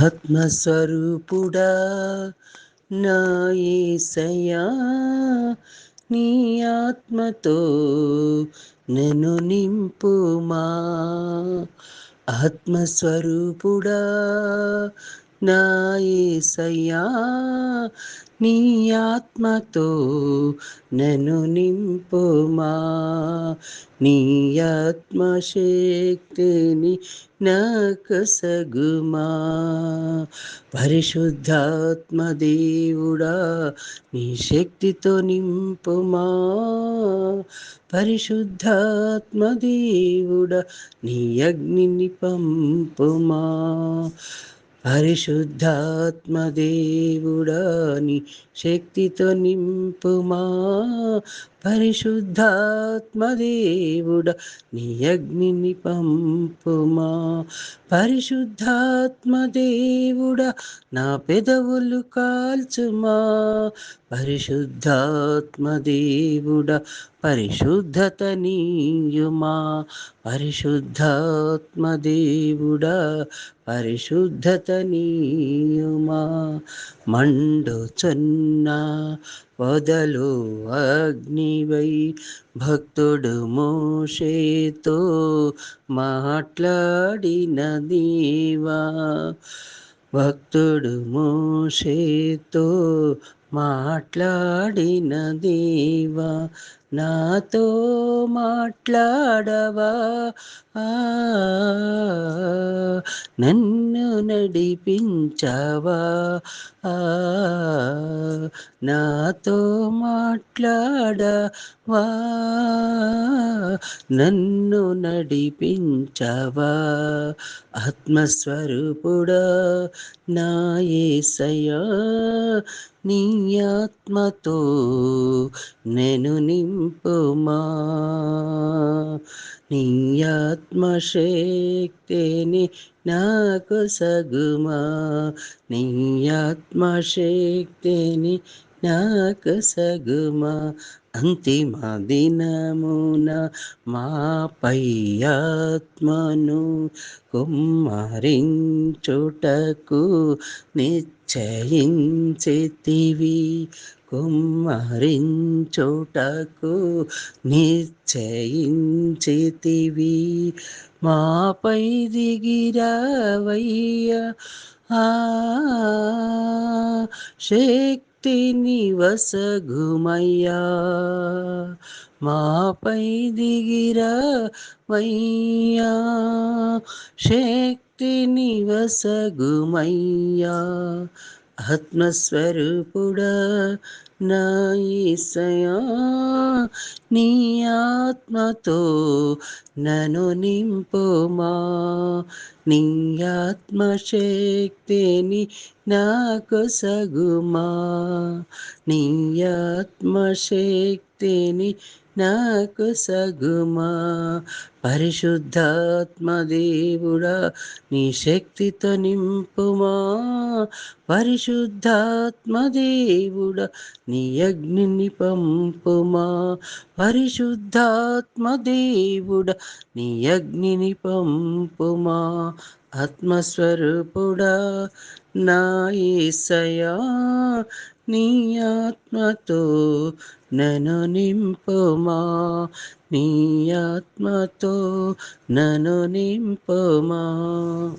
ఆత్మస్వరూపుడా నా యేసయ్యా, నీ ఆత్మతో నన్ను నింపుమా. ఆత్మస్వరూపుడా నా యేసయ్యా, నీ ఆత్మతో నన్ను నింపుమా. నీ ఆత్మశక్తిని నాకొసగుమా. పరిశుద్ధాత్మ దేవుడా, నీ శక్తితో నింపుమా. పరిశుద్ధాత్మ దేవుడా, నీ అగ్నిని పంపుమా. పరిశుద్ధాత్మ దేవుడా, నీ శక్తితో నింపుమా. పరిశుద్ధాత్మ దేవుడా, నీ అగ్నిని పంపుమా. పరిశుద్ధాత్మ దేవుడా, నా పెదవులు కాల్చుమా. పరిశుద్ధాత్మ దేవుడా, పరిశుద్ధత నీయుమా. పరిశుద్ధాత్మ దేవుడా, పరిశుద్ధత నీయుమా. మండుచున్న పొదలో అగ్నివై భక్తుడు మోషేతో మాట్లాడిన దేవా. భక్తుడు మోషేతో మాట్లాడిన దేవా, నాతో మాట్లాడవా. నన్ను నడిపించవా. నాతో మాట్లాడవా. నన్ను నడిపించవా. ఆత్మస్వరూపుడా నా యేసయ్యా, నీ ఆత్మతో నేను నింపుమా. నీ ఆత్మశక్తిని నాకొసగుమా. నీ ఆత్మశక్తిని నాకొసగుమా. అంతిమ దినమున మాపై ఆత్మను కుమ్మరించుటకు నిశ్చయించితివి. కుమ్మరించుటకు నిశ్చయించితివి. మాపై దిగిరావయ్యా. శక్తిని వసగుమయ్యా. మాపై దిగిరావయ్యా. శక్తిని వసగుమయ్యా. ఆత్మస్వరూపుడా నా యేసయ్యా, నీ ఆత్మతో నన్ను నింపుమా. నీ ఆత్మశక్తిని నాకొసగుమా. నీ ఆత్మశక్తిని నాకొసగుమా. పరిశుద్ధాత్మ దేవుడా, నీ శక్తితో నింపుమా. పరిశుద్ధాత్మ దేవుడా, నీ అగ్నిని పంపుమా. పరిశుద్ధాత్మ దేవుడా, నీ అగ్నిని పంపుమా. ఆత్మస్వరూపుడా నా యేసయ్యా, నీ ఆత్మతో నన్ను నింపుమా. నీ ఆత్మతో నన్ను నింపుమా.